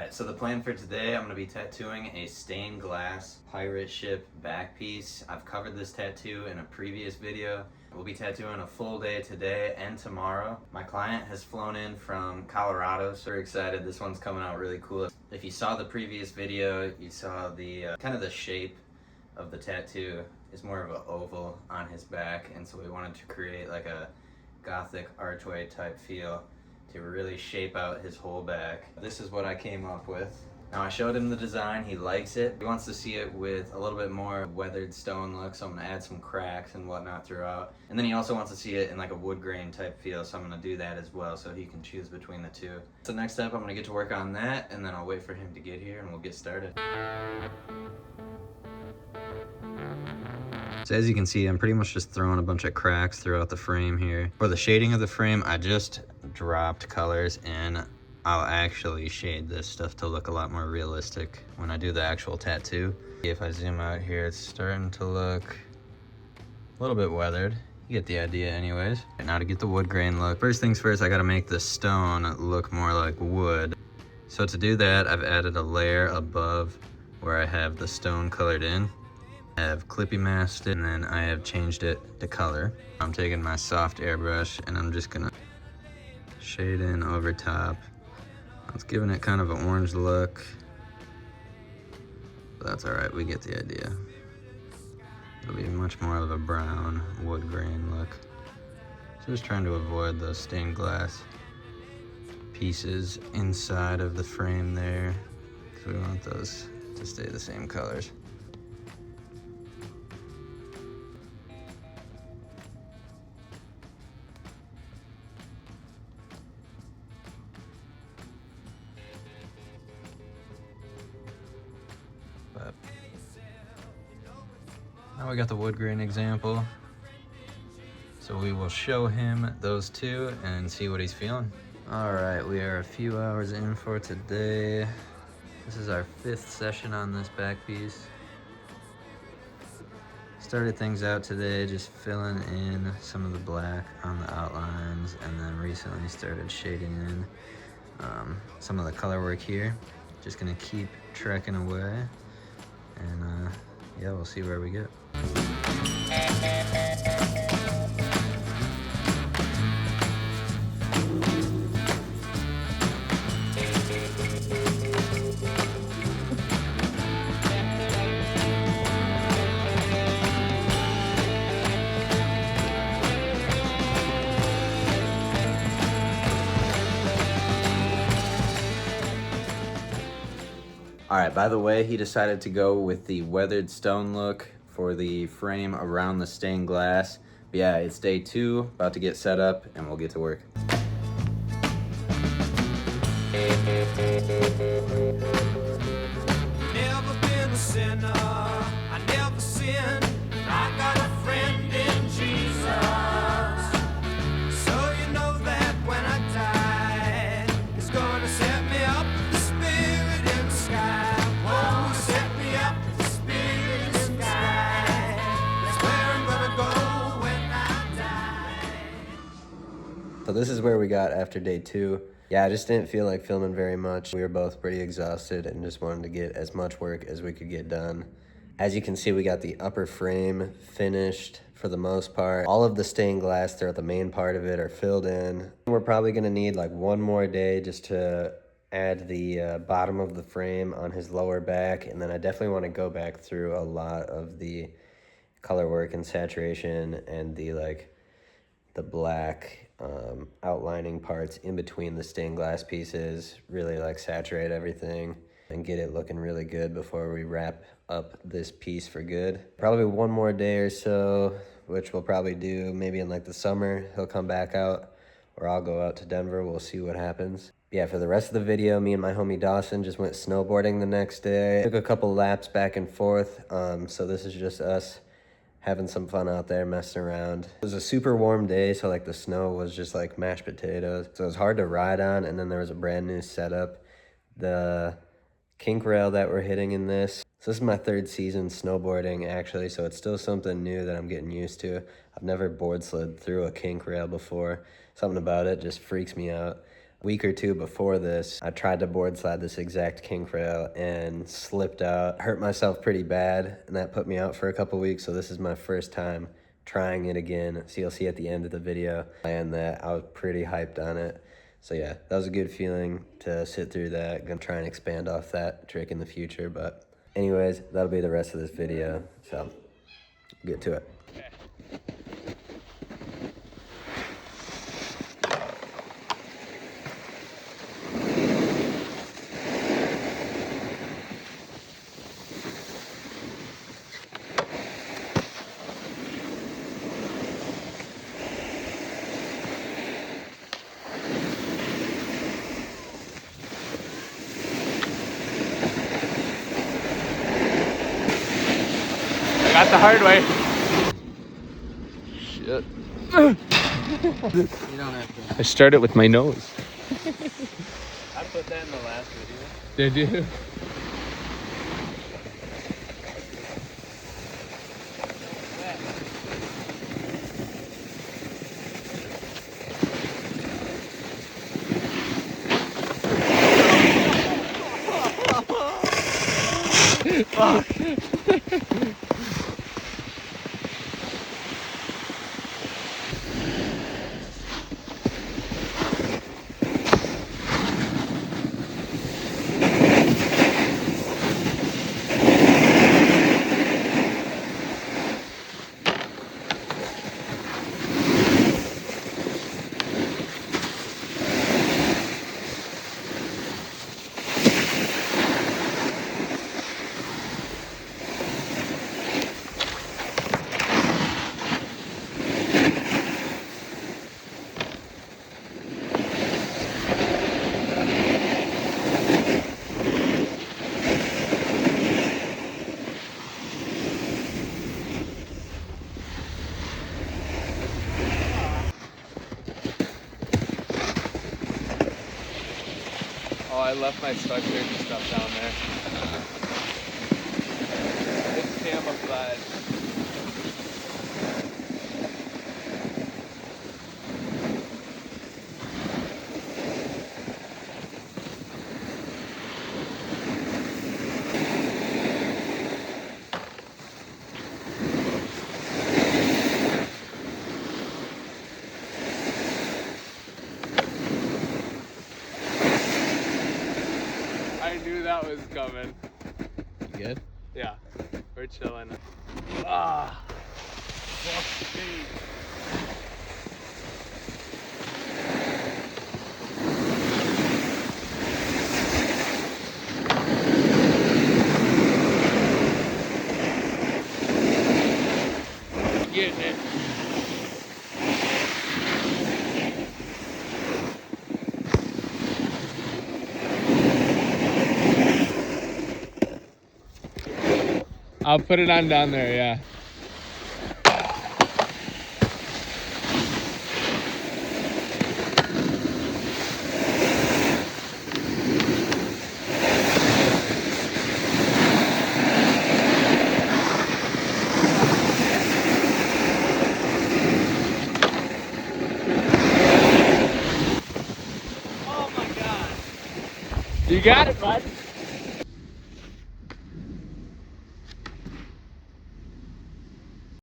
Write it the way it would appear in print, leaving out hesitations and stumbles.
Alright, so the plan for today, I'm going to be tattooing a stained glass pirate ship back piece. I've covered this tattoo in a previous video. We'll be tattooing a full day today and tomorrow. My client has flown in from Colorado, so we're excited. This one's coming out really cool. If you saw the previous video, you saw the kind of the shape of the tattoo is more of an oval on his back, and so we wanted to create like a gothic archway type feel to really shape out his whole back. This is what I came up with. Now I showed him the design, he likes it. He wants to see it with a little bit more weathered stone look, so I'm gonna add some cracks and whatnot throughout. And then he also wants to see it in like a wood grain type feel, so I'm gonna do that as well so he can choose between the two. So next step, I'm gonna get to work on that, and then I'll wait for him to get here and we'll get started. So as you can see, I'm pretty much just throwing a bunch of cracks throughout the frame here. For the shading of the frame, I just dropped colors, and I'll actually shade this stuff to look a lot more realistic when I do the actual tattoo. If I zoom out here, it's starting to look a little bit weathered. You get the idea anyways. Now to get the wood grain look, first things first, I gotta make the stone look more like wood. So to do that, I've added a layer above where I have the stone colored in. I have clippy masked it, and then I have changed it to color. I'm taking my soft airbrush and I'm just gonna shade in over top. It's giving it kind of an orange look, but that's all right, we get the idea. It'll be much more of a brown wood grain look. So just trying to avoid those stained glass pieces inside of the frame there, because we want those to stay the same colors. But now we got the wood grain example, so we will show him those two and see what he's feeling. All right, we are a few hours in for today. This is our 5th session on this back piece. Started things out today just filling in some of the black on the outlines, and then recently started shading in some of the color work here. Just gonna keep trekking away, and yeah, we'll see where we get. All right, by the way, he decided to go with the weathered stone look for the frame around the stained glass. But yeah, it's day 2, about to get set up, and we'll get to work. Never been a sinner, I never sinned. I got a friend in Jesus. So you know that when I die, it's gonna set me up with the spirit in the sky. Whoa, set me up with the spirit in the sky. That's where I'm gonna go when I die. So this is where we got after day 2. Yeah, I just didn't feel like filming very much. We were both pretty exhausted and just wanted to get as much work as we could get done. As you can see, we got the upper frame finished for the most part. All of the stained glass throughout the main part of it are filled in. We're probably gonna need like one more day just to add the bottom of the frame on his lower back, and then I definitely want to go back through a lot of the color work and saturation and the black outlining parts in between the stained glass pieces, really like saturate everything and get it looking really good before we wrap up this piece for good. Probably one more day or so, which we'll probably do maybe in like the summer. He'll come back out, or I'll go out to Denver. We'll see what happens. Yeah, for the rest of the video, me and my homie Dawson just went snowboarding the next day. Took a couple laps back and forth, so this is just us having some fun out there, messing around. It was a super warm day, so like the snow was just like mashed potatoes. So it was hard to ride on, and then there was a brand new setup. The kink rail that we're hitting in this. So this is my 3rd season snowboarding actually, so it's still something new that I'm getting used to. I've never board slid through a kink rail before. Something about it just freaks me out. week or two before this, I tried to board slide this exact kink rail and slipped out. Hurt myself pretty bad, and that put me out for a couple weeks, so this is my first time trying it again. So you'll see at the end of the video, and that I was pretty hyped on it. So yeah, that was a good feeling to sit through that. Gonna try and expand off that trick in the future, but anyways, that'll be the rest of this video, so get to it. Got the hard way. Shit. You don't have to. I started with my nose. I put that in the last video. Did you? Fuck. Oh, I left my spectators and stuff down there. It's camouflage. I knew that was coming. You good? Yeah, we're chilling. Ah, fuck me. Getting it. I'll put it on down there, yeah. Oh my god. You got it, bud.